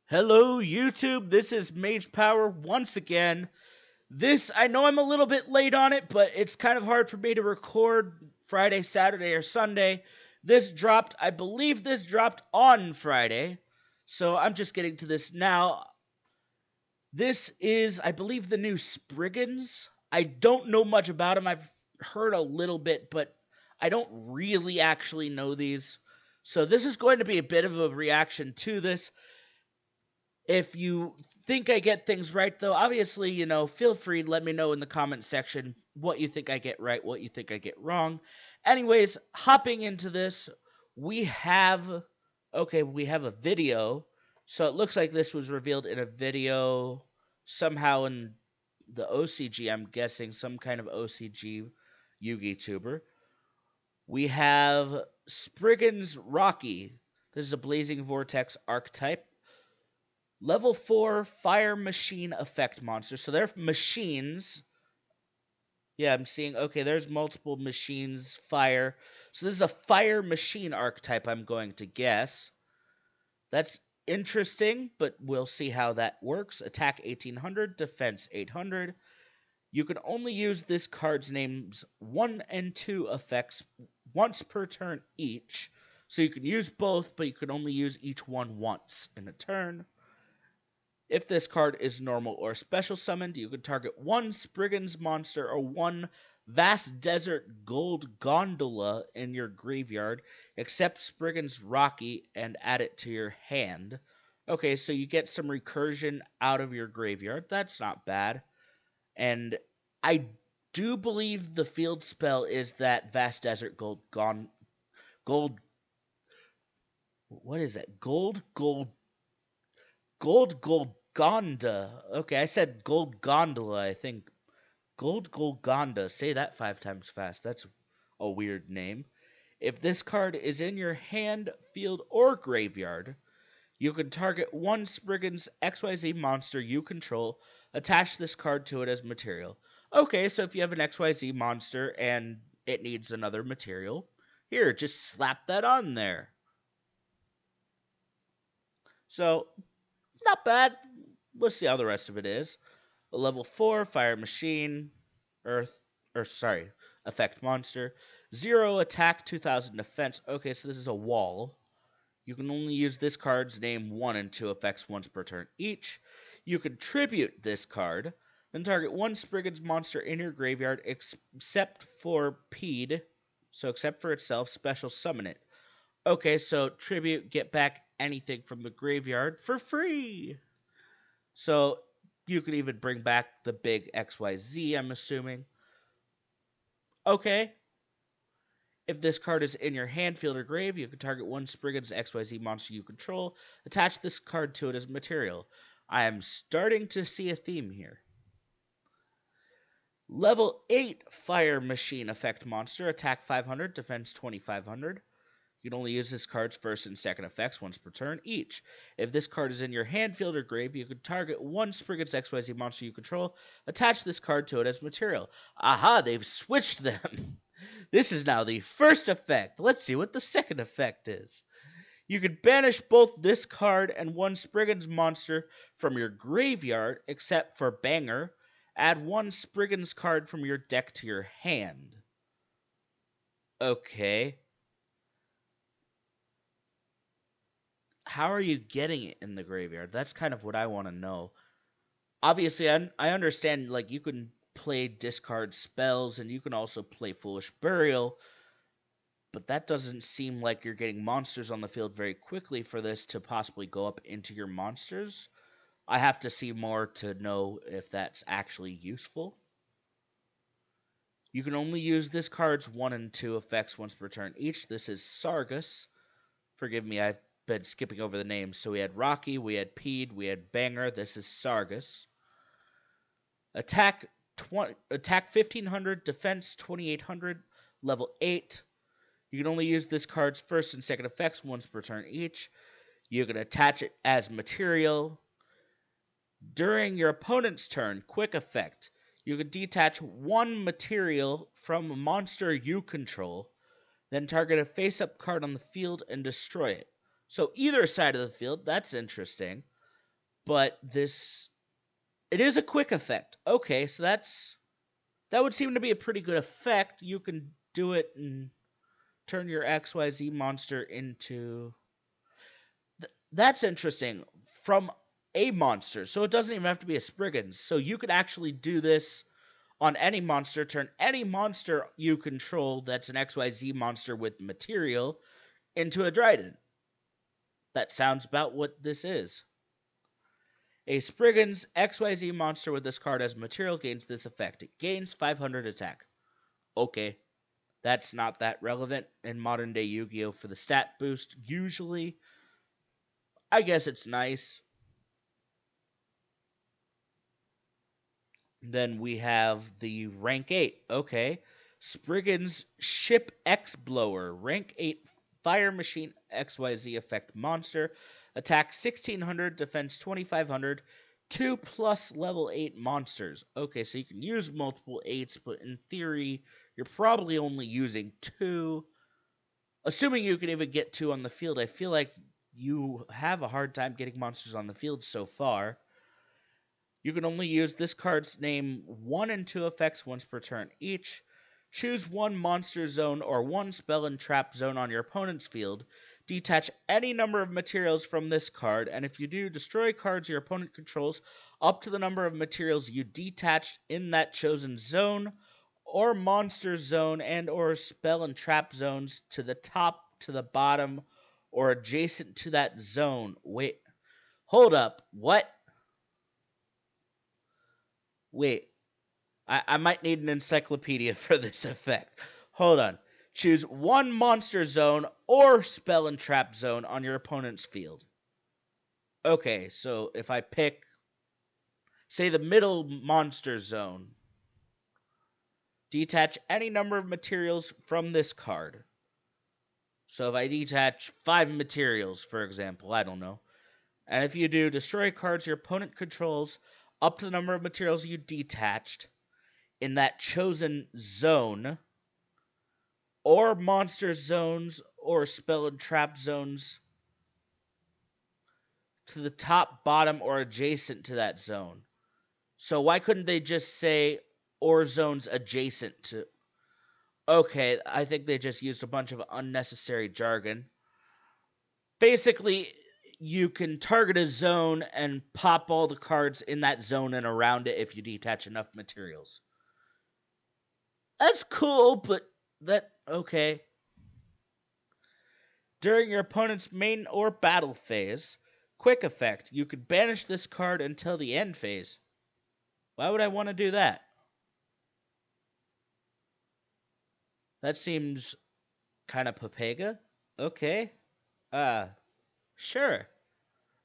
Hello, YouTube. This is Mage Power once again. I know I'm a little bit late on it, but it's kind of hard for me to record Friday, Saturday, or Sunday. I believe this dropped on Friday, so I'm just getting to this now. This is, I believe, the new Sprigguns. I don't know much about them. I've heard a little bit, but I don't really actually know these. So this is going to be a bit of a reaction to this. If you think I get things right, though, obviously, feel free to let me know in the comment section what you think I get right, what you think I get wrong. Anyways, hopping into this, we have, we have a video. So it looks like this was revealed in a video somehow in the OCG, I'm guessing some kind of OCG Yugi tuber. We have Sprigguns Rocky. This is a Blazing Vortex Archetype. Level 4 Fire Machine Effect Monster. So they're machines. Yeah, I'm seeing, okay, there's multiple machines, fire. So this is a Fire Machine archetype, I'm going to guess. That's interesting, but we'll see how that works. Attack 1800, defense 800. You can only use this card's name's 1 and 2 effects once per turn each. So you can use both, but you can only use each one once in a turn. If this card is normal or special summoned, you can target one Sprigguns monster or one Vast Desert Gold Gondola in your graveyard, except Sprigguns Rocky, and add it to your hand. Okay, so you get some recursion out of your graveyard. That's not bad. And I do believe the field spell is that Vast Desert Gold. What is it? Gold Gonda. Okay, I said Gold Gondola, I think. Gold Golgonda. Say that 5 times fast. That's a weird name. If this card is in your hand, field, or graveyard, you can target one Spriggan's XYZ monster you control, attach this card to it as material. Okay, so if you have an XYZ monster and it needs another material, here, just slap that on there. So, not bad. We'll see how the rest of it is. A level 4 Fire Machine, Effect Monster. 0 attack, 2000 defense. Okay, so this is a wall. You can only use this card's name 1 and 2 effects once per turn each. You can tribute this card, then target one Spriggan's monster in your graveyard except for Peed. So except for itself, special summon it. Okay, so tribute, get back anything from the graveyard for free. So you could even bring back the big XYZ, I'm assuming. Okay. If this card is in your hand, field, or grave, you can target one Spriggan's XYZ monster you control. Attach this card to it as material. I am starting to see a theme here. Level 8 Fire Machine Effect Monster. Attack 500, defense 2500. You can only use this card's first and second effects once per turn each. If this card is in your hand, field, or grave, you can target one Spriggan's XYZ monster you control. Attach this card to it as material. Aha, they've switched them. This is now the first effect. Let's see what the second effect is. You can banish both this card and one Spriggan's monster from your graveyard, except for Banger. Add one Spriggan's card from your deck to your hand. Okay. How are you getting it in the graveyard? That's kind of what I want to know. Obviously, I understand, like, you can play discard spells, and you can also play Foolish Burial, but that doesn't seem like you're getting monsters on the field very quickly for this to possibly go up into your monsters. I have to see more to know if that's actually useful. You can only use this card's 1 and 2 effects once per turn each. This is Sargus. Forgive me, I've been skipping over the names. So we had Rocky, we had Peed, we had Banger. This is Sargus. Attack 1500, defense 2800, level 8. You can only use this card's first and second effects once per turn each. You can attach it as material. During your opponent's turn, quick effect. You can detach one material from a monster you control, then target a face-up card on the field and destroy it. So either side of the field, that's interesting. But it is a quick effect. Okay, so that would seem to be a pretty good effect. You can do it and turn your XYZ monster into... That's interesting. From a monster. So it doesn't even have to be a Sprigguns. So you could actually do this on any monster. Turn any monster you control that's an XYZ monster with material into a Dryden. That sounds about what this is. A Sprigguns XYZ monster with this card as material gains this effect. It gains 500 attack. Okay. That's not that relevant in modern day Yu-Gi-Oh! For the stat boost, usually. I guess it's nice. Then we have the rank 8. Okay. Sprigguns Ship X Blower. Rank 8 Fire Machine XYZ effect monster. Attack 1600, defense 2500. 2+ level 8 monsters. Okay, so you can use multiple 8s, but in theory, you're probably only using 2. Assuming you can even get 2 on the field, I feel like you have a hard time getting monsters on the field so far. You can only use this card's name 1 and 2 effects once per turn each. Choose one monster zone or one spell and trap zone on your opponent's field. Detach any number of materials from this card, and if you do, destroy cards your opponent controls up to the number of materials you detached in that chosen zone, or monster zone and or spell and trap zones to the top, to the bottom, or adjacent to that zone. Wait, hold up, what? Wait, I might need an encyclopedia for this effect. Hold on. Choose one monster zone or spell and trap zone on your opponent's field. Okay, so if I pick, say, the middle monster zone, detach any number of materials from this card. So if I detach 5 materials, for example, I don't know. And if you do, destroy cards your opponent controls up to the number of materials you detached in that chosen zone, or monster zones or spell and trap zones to the top, bottom, or adjacent to that zone. So why couldn't they just say or zones adjacent to... Okay, I think they just used a bunch of unnecessary jargon. Basically, you can target a zone and pop all the cards in that zone and around it if you detach enough materials. That's cool, but okay. During your opponent's main or battle phase, quick effect, you could banish this card until the end phase. Why would I want to do that? That seems kind of Papega. Okay. Sure.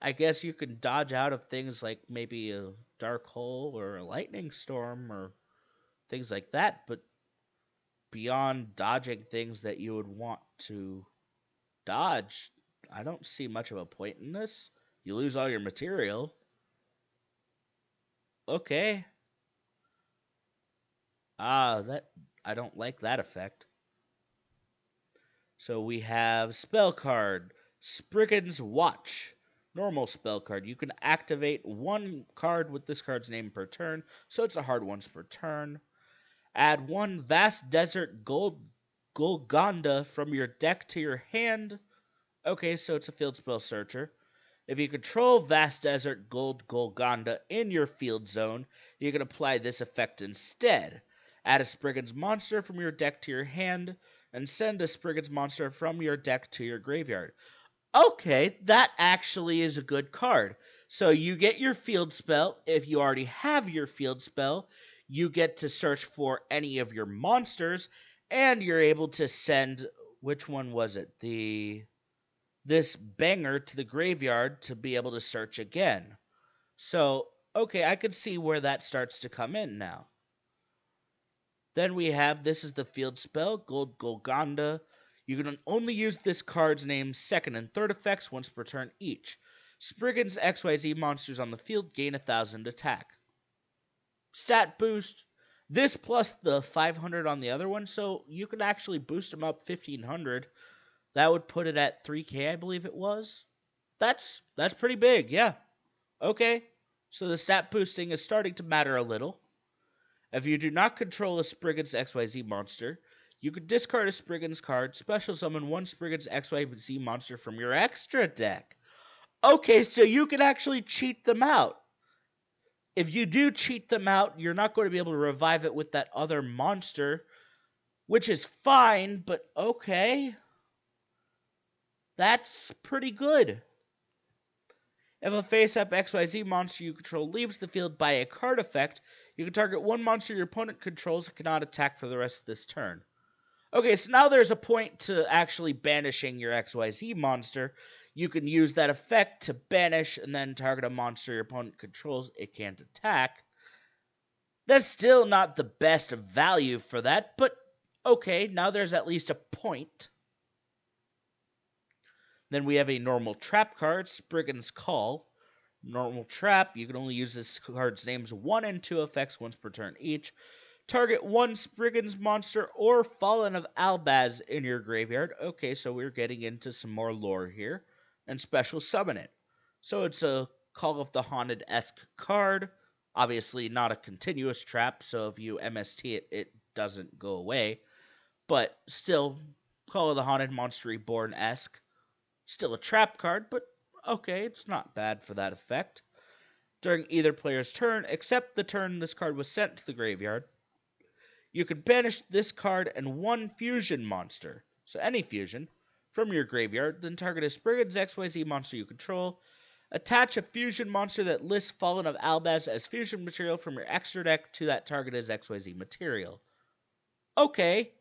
I guess you can dodge out of things like maybe a dark hole or a lightning storm or things like that, but beyond dodging things that you would want to dodge, I don't see much of a point in this. You lose all your material. Okay. That I don't like that effect. So we have spell card, Sprigguns Watch. Normal spell card. You can activate one card with this card's name per turn, so it's a hard once per turn. Add one Vast Desert Golgonda from your deck to your hand. Okay, so it's a field spell searcher. If you control Vast Desert Golgonda in your field zone, you can apply this effect instead. Add a Sprigguns monster from your deck to your hand, and send a Sprigguns monster from your deck to your graveyard. Okay, that actually is a good card. So you get your field spell. If you already have your field spell, you get to search for any of your monsters, and you're able to send, which one was it? This banger to the graveyard to be able to search again. So, okay, I could see where that starts to come in now. Then we have, this is the field spell, Golgonda. You can only use this card's name second and third effects once per turn each. Sprigguns XYZ monsters on the field gain 1,000 attack. Stat boost, this plus the 500 on the other one, so you can actually boost them up 1,500. That would put it at 3K, I believe it was. That's pretty big, yeah. Okay, so the stat boosting is starting to matter a little. If you do not control a Sprigguns XYZ monster, you can discard a Sprigguns card, special summon one Sprigguns XYZ monster from your extra deck. Okay, so you can actually cheat them out. If you do cheat them out, you're not going to be able to revive it with that other monster, which is fine, but okay. That's pretty good. If a face-up XYZ monster you control leaves the field by a card effect, you can target one monster your opponent controls and cannot attack for the rest of this turn. Okay, so now there's a point to actually banishing your XYZ monster. You can use that effect to banish and then target a monster your opponent controls it can't attack. That's still not the best value for that, but okay, now there's at least a point. Then we have a normal trap card, Spriggan's Call. Normal trap, you can only use this card's names 1 and 2 effects once per turn each. Target one Spriggan's monster or Fallen of Albaz in your graveyard. Okay, so we're getting into some more lore here. And special summon it. So it's a Call of the Haunted-esque card. Obviously not a continuous trap, so if you MST it, it doesn't go away. But still, Call of the Haunted Monster Reborn-esque. Still a trap card, but okay, it's not bad for that effect. During either player's turn, except the turn this card was sent to the graveyard, you can banish this card and one fusion monster, so any fusion, from your graveyard, then target a Spriggan's XYZ monster you control. Attach a fusion monster that lists Fallen of Albaz as fusion material from your extra deck to that target as XYZ material. Okay.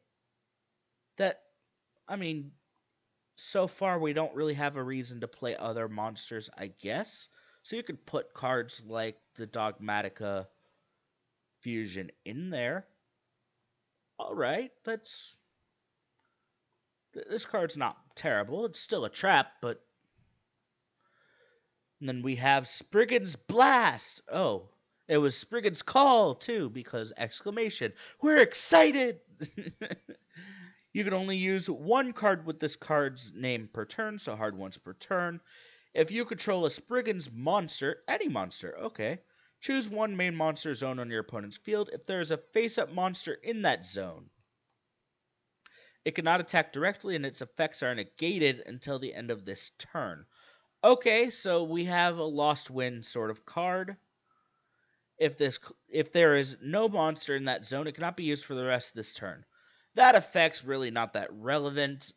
So far we don't really have a reason to play other monsters, I guess. So you could put cards like the Dogmatica fusion in there. Alright, this card's not terrible. It's still a trap, but... And then we have Spriggan's Blast! Oh, it was Spriggan's Call, too, because exclamation. We're excited! You can only use one card with this card's name per turn, so hard once per turn. If you control a Spriggan's monster, any monster, okay, choose one main monster zone on your opponent's field. If there is a face-up monster in that zone, it cannot attack directly and its effects are negated until the end of this turn. Okay, so we have a Lost Wind sort of card. If there is no monster in that zone, it cannot be used for the rest of this turn. That effect's really not that relevant.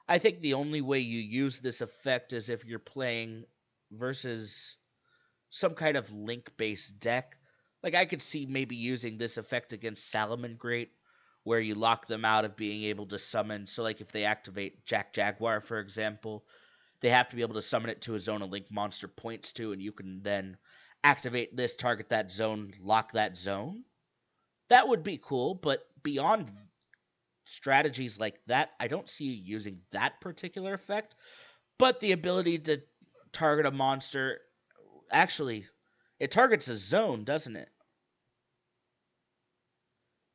I think the only way you use this effect is if you're playing versus some kind of link-based deck. Like, I could see maybe using this effect against Salamangreat, where you lock them out of being able to summon. So, like, if they activate Jack Jaguar, for example, they have to be able to summon it to a zone a link monster points to, and you can then activate this, target that zone, lock that zone. That would be cool, but beyond strategies like that, I don't see you using that particular effect. But the ability to target a monster, actually, it targets a zone, doesn't it?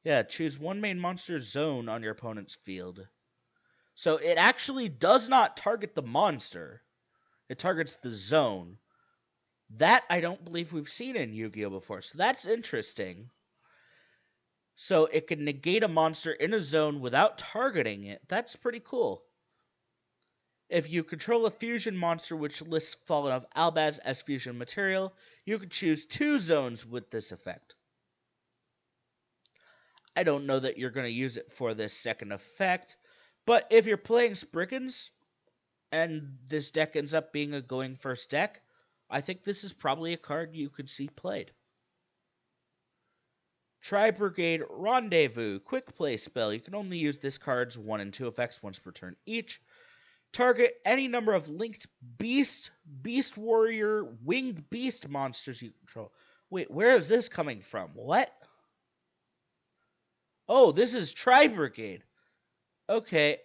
Yeah, choose one main monster zone on your opponent's field. So it actually does not target the monster. It targets the zone. That I don't believe we've seen in Yu-Gi-Oh! Before, so that's interesting. So it can negate a monster in a zone without targeting it. That's pretty cool. If you control a fusion monster which lists Fallen of Albaz as fusion material, you can choose 2 zones with this effect. I don't know that you're going to use it for this second effect, but if you're playing Sprigguns, and this deck ends up being a going first deck, I think this is probably a card you could see played. Brigade Rendezvous, quick play spell. You can only use this card's 1 and 2 effects once per turn each. Target any number of linked beast, beast warrior, winged beast monsters you control. Wait, where is this coming from? What? Oh, this is Brigade. Okay,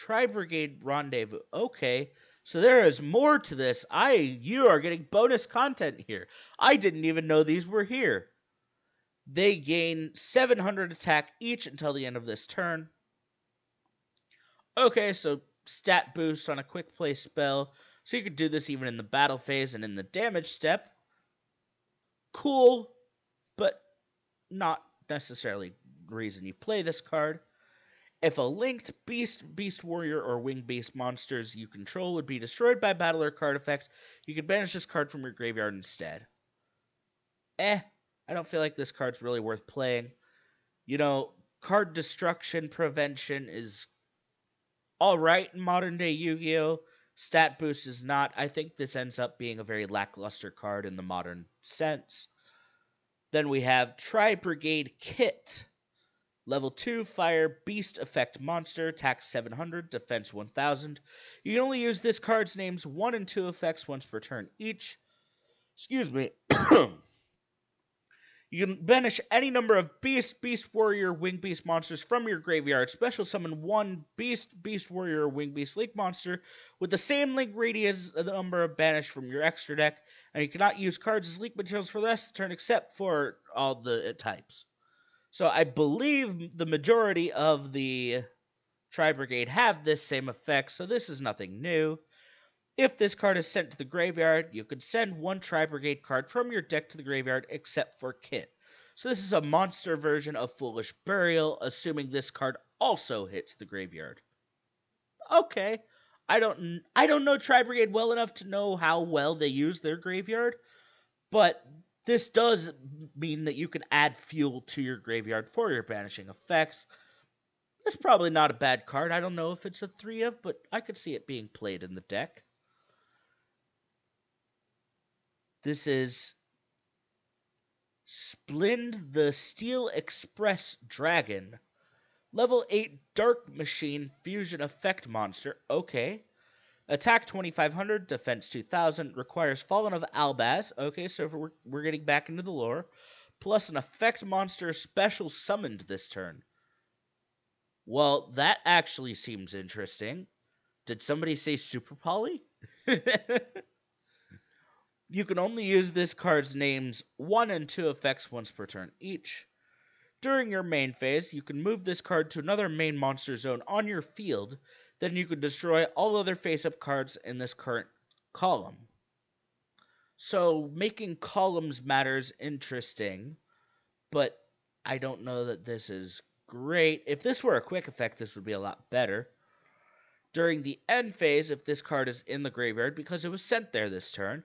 Brigade Rendezvous. Okay, so there is more to this. You are getting bonus content here. I didn't even know these were here. They gain 700 attack each until the end of this turn. Okay, so stat boost on a quick play spell. So you could do this even in the battle phase and in the damage step. Cool, but not necessarily the reason you play this card. If a linked beast warrior, or winged beast monsters you control would be destroyed by battle or card effect, you can banish this card from your graveyard instead. I don't feel like this card's really worth playing. You know, card destruction prevention is alright in modern day Yu-Gi-Oh! Stat boost is not. I think this ends up being a very lackluster card in the modern sense. Then we have Brigade Kit. Level 2 Fire Beast Effect Monster, attack 700, defense 1000. You can only use this card's names 1 and 2 effects once per turn each. Excuse me. You can banish any number of beast warrior, winged beast monsters from your graveyard. Special summon one beast warrior, or winged beast link monster with the same link radius as the number of banished from your extra deck. And you cannot use cards as link materials for the rest of the turn except for all the types. So I believe the majority of the Brigade have this same effect, so this is nothing new. If this card is sent to the graveyard, you can send one Brigade card from your deck to the graveyard except for Kit. So this is a monster version of Foolish Burial, assuming this card also hits the graveyard. Okay. I don't know Brigade well enough to know how well they use their graveyard, but this does mean that you can add fuel to your graveyard for your banishing effects. It's probably not a bad card. I don't know if it's a 3 of, but I could see it being played in the deck. This is Splind the Steel Express Dragon. Level 8 Dark Machine Fusion Effect Monster. Okay. Attack 2500, defense 2000, requires Fallen of Albaz. Okay, so we're getting back into the lore. Plus an effect monster special summoned this turn. Well, that actually seems interesting. Did somebody say Super Poly? You can only use this card's names 1 and 2 effects once per turn each. During your main phase, you can move this card to another main monster zone on your field. Then you can destroy all other face-up cards in this current column. So making columns matters interesting, but I don't know that this is great. If this were a quick effect, this would be a lot better. During the end phase, if this card is in the graveyard because it was sent there this turn,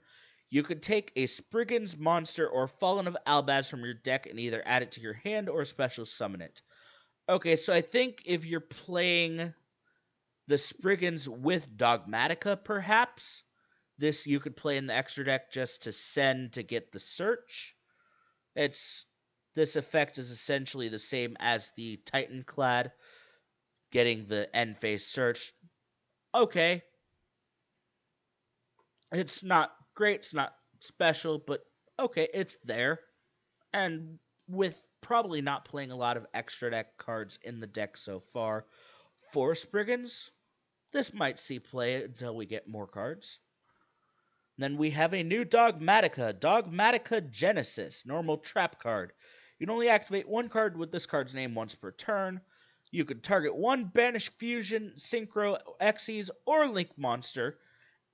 you could take a Sprigguns monster or Fallen of Albaz from your deck and either add it to your hand or special summon it. Okay, so I think if you're playing the Sprigguns with Dogmatica, perhaps, this you could play in the extra deck just to send to get the search. This effect is essentially the same as the Titanclad, getting the end phase search. Okay. It's not great, it's not special, but okay, it's there. And with probably not playing a lot of extra deck cards in the deck so far for Sprigguns, this might see play until we get more cards. Then we have a new Dogmatica, Dogmatica Genesis, normal trap card. You can only activate one card with this card's name once per turn. You can target one Banish Fusion, Synchro, Xyz, or Link monster,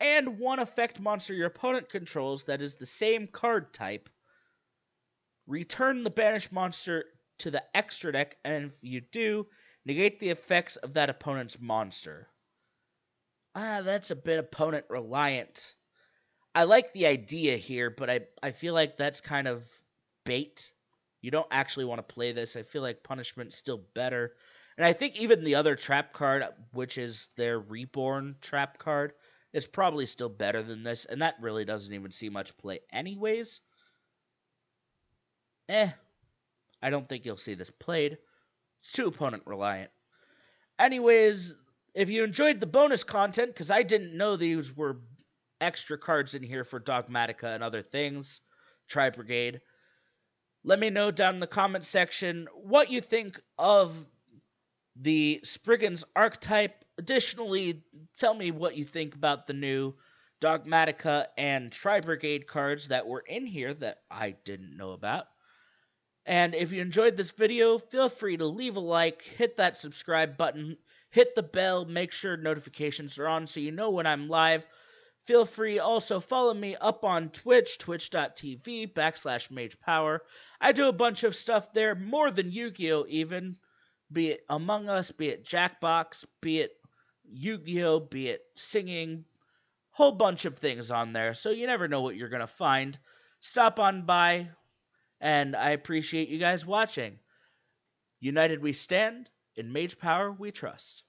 and one effect monster your opponent controls that is the same card type. Return the banished monster to the extra deck, and if you do, negate the effects of that opponent's monster. That's a bit opponent reliant. I like the idea here, but I feel like that's kind of bait. You don't actually want to play this. I feel like Punishment's still better. And I think even the other trap card, which is their Reborn trap card, is probably still better than this. And that really doesn't even see much play anyways. I don't think you'll see this played. It's too opponent reliant. Anyways, if you enjoyed the bonus content, because I didn't know these were extra cards in here for Dogmatica and other things, Brigade, let me know down in the comment section what you think of the Sprigguns Archetype. Additionally, tell me what you think about the new Dogmatica and Brigade cards that were in here that I didn't know about. And if you enjoyed this video, feel free to leave a like, hit that subscribe button, hit the bell, make sure notifications are on so you know when I'm live. Feel free also follow me up on Twitch, twitch.tv/magepower. I do a bunch of stuff there, more than Yu-Gi-Oh! Even, be it Among Us, be it Jackbox, be it Yu-Gi-Oh!, be it singing, whole bunch of things on there, so you never know what you're going to find. Stop on by, and I appreciate you guys watching. United we stand, in Mage Power we trust.